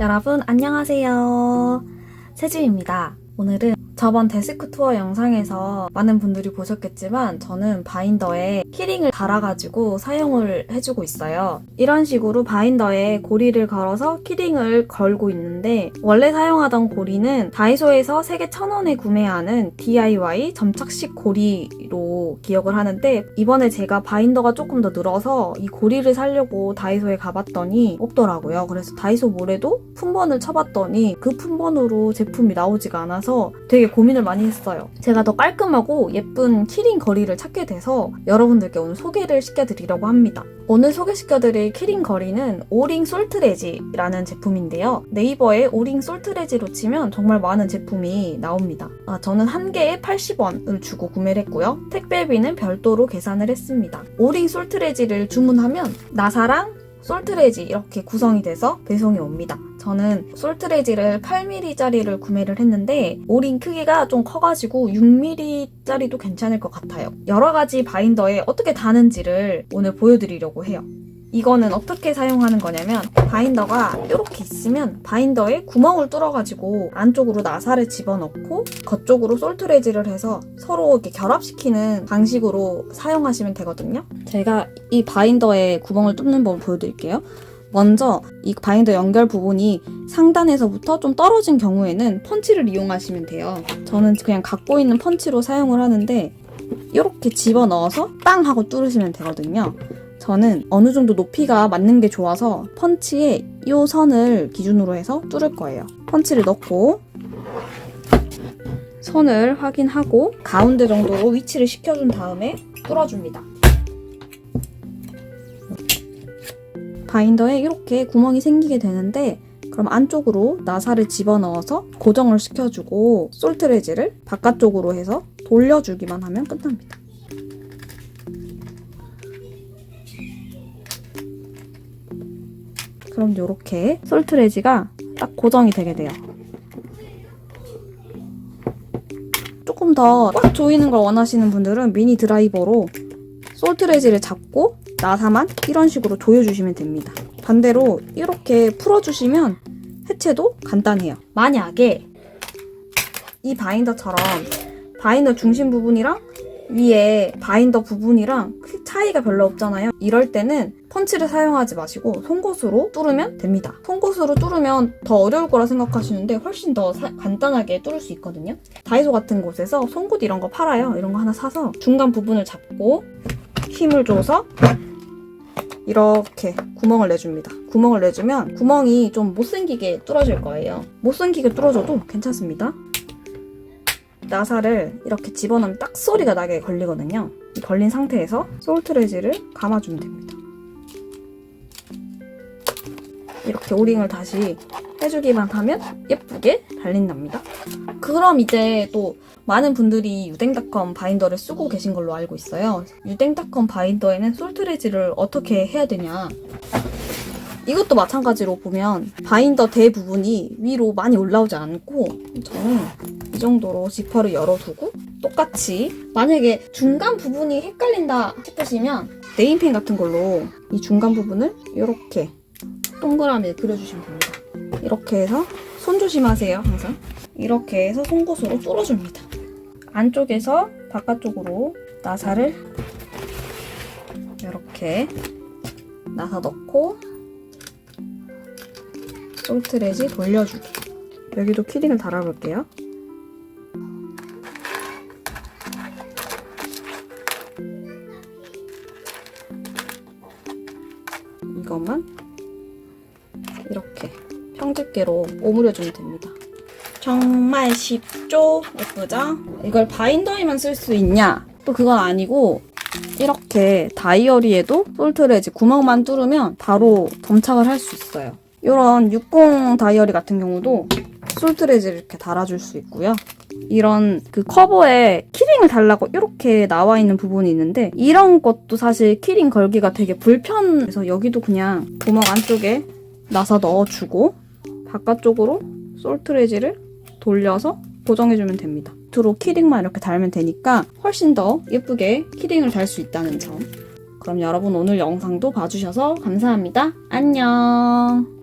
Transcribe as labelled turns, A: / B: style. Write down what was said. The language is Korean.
A: 여러분 안녕하세요. 세주입니다. 오늘은 저번 데스크 투어 영상에서 많은 분들이 보셨겠지만 저는 바인더에 키링을 달아가지고 사용을 해주고 있어요. 이런 식으로 바인더에 고리를 걸어서 키링을 걸고 있는데 원래 사용하던 고리는 다이소에서 세개 1,000원에 구매하는 DIY 점착식 고리로 기억을 하는데 이번에 제가 바인더가 조금 더 늘어서 이 고리를 사려고 다이소에 가봤더니 없더라고요. 그래서 다이소 몰에도 품번을 쳐봤더니 그 품번으로 제품이 나오지가 않아서 되게 고민을 많이 했어요. 제가 더 깔끔하고 예쁜 키링 거리를 찾게 돼서 여러분들께 오늘 소개를 시켜드리려고 합니다. 오늘 소개시켜드릴 키링 거리는 오링 솔트레지라는 제품인데요. 네이버에 오링 솔트레지로 치면 정말 많은 제품이 나옵니다. 저는 한 개에 80원을 주고 구매를 했고요. 택배비는 별도로 계산을 했습니다. 오링 솔트레지를 주문하면 나사랑 솔트레지 이렇게 구성이 돼서 배송이 옵니다. 저는 솔트레지를 8mm짜리를 구매를 했는데 오링 크기가 좀 커가지고 6mm짜리도 괜찮을 것 같아요. 여러 가지 바인더에 어떻게 다는지를 오늘 보여드리려고 해요. 이거는 어떻게 사용하는 거냐면 바인더가 이렇게 있으면 바인더에 구멍을 뚫어가지고 안쪽으로 나사를 집어넣고 겉쪽으로 솔트레지를 해서 서로 이렇게 결합시키는 방식으로 사용하시면 되거든요. 제가 이 바인더에 구멍을 뚫는 법을 보여드릴게요. 먼저 이 바인더 연결 부분이 상단에서부터 좀 떨어진 경우에는 펀치를 이용하시면 돼요. 저는 그냥 갖고 있는 펀치로 사용을 하는데 이렇게 집어넣어서 땅 하고 뚫으시면 되거든요. 저는 어느 정도 높이가 맞는 게 좋아서 펀치에 이 선을 기준으로 해서 뚫을 거예요. 펀치를 넣고 선을 확인하고 가운데 정도로 위치를 시켜준 다음에 뚫어줍니다. 바인더에 이렇게 구멍이 생기게 되는데 그럼 안쪽으로 나사를 집어넣어서 고정을 시켜주고 솔트레지를 바깥쪽으로 해서 돌려주기만 하면 끝납니다. 그럼 이렇게 솔트레지가 딱 고정이 되게 돼요. 조금 더 꽉 조이는 걸 원하시는 분들은 미니 드라이버로 솔트레지를 잡고 나사만 이런 식으로 조여주시면 됩니다. 반대로 이렇게 풀어주시면 해체도 간단해요. 만약에 이 바인더처럼 바인더 중심 부분이랑 위에 바인더 부분이랑 차이가 별로 없잖아요. 이럴 때는 펀치를 사용하지 마시고 송곳으로 뚫으면 됩니다. 송곳으로 뚫으면 더 어려울 거라 생각하시는데 훨씬 더 간단하게 뚫을 수 있거든요. 다이소 같은 곳에서 송곳 이런 거 팔아요. 이런 거 하나 사서 중간 부분을 잡고 힘을 줘서 이렇게 구멍을 내줍니다. 구멍을 내주면 구멍이 좀 못생기게 뚫어질 거예요. 못생기게 뚫어져도 괜찮습니다. 나사를 이렇게 집어넣으면 딱 소리가 나게 걸리거든요. 걸린 상태에서 솔트레지를 감아주면 됩니다. 이렇게 오링을 다시 해주기만 하면 예쁘게 달린답니다. 그럼 이제 또 많은 분들이 유댕닷컴 바인더를 쓰고 계신 걸로 알고 있어요. 유댕닷컴 바인더에는 솔트레지를 어떻게 해야 되냐. 이것도 마찬가지로 보면 바인더 대부분이 위로 많이 올라오지 않고 저는 이 정도로 지퍼를 열어두고 똑같이 만약에 중간 부분이 헷갈린다 싶으시면 네임펜 같은 걸로 이 중간 부분을 이렇게 동그라미 그려주시면 됩니다. 이렇게 해서 손 조심하세요. 항상 이렇게 해서 송곳으로 뚫어줍니다. 안쪽에서 바깥쪽으로 나사를 이렇게 나사 넣고 솔트레지 돌려주기. 여기도 키링을 달아볼게요. 이것만 이렇게 평집게로 오므려주면 됩니다. 정말 쉽죠? 예쁘죠? 이걸 바인더에만 쓸 수 있냐? 또 그건 아니고 이렇게 다이어리에도 솔트레지 구멍만 뚫으면 바로 점착을 할 수 있어요. 이런 60 다이어리 같은 경우도 솔트레지를 이렇게 달아줄 수 있고요. 이런 그 커버에 키링을 달라고 이렇게 나와 있는 부분이 있는데 이런 것도 사실 키링 걸기가 되게 불편해서 여기도 그냥 구멍 안쪽에 나사 넣어주고 바깥쪽으로 솔트레지를 돌려서 고정해주면 됩니다. 밑으로 키링만 이렇게 달면 되니까 훨씬 더 예쁘게 키링을 달 수 있다는 점. 그럼 여러분 오늘 영상도 봐주셔서 감사합니다. 안녕.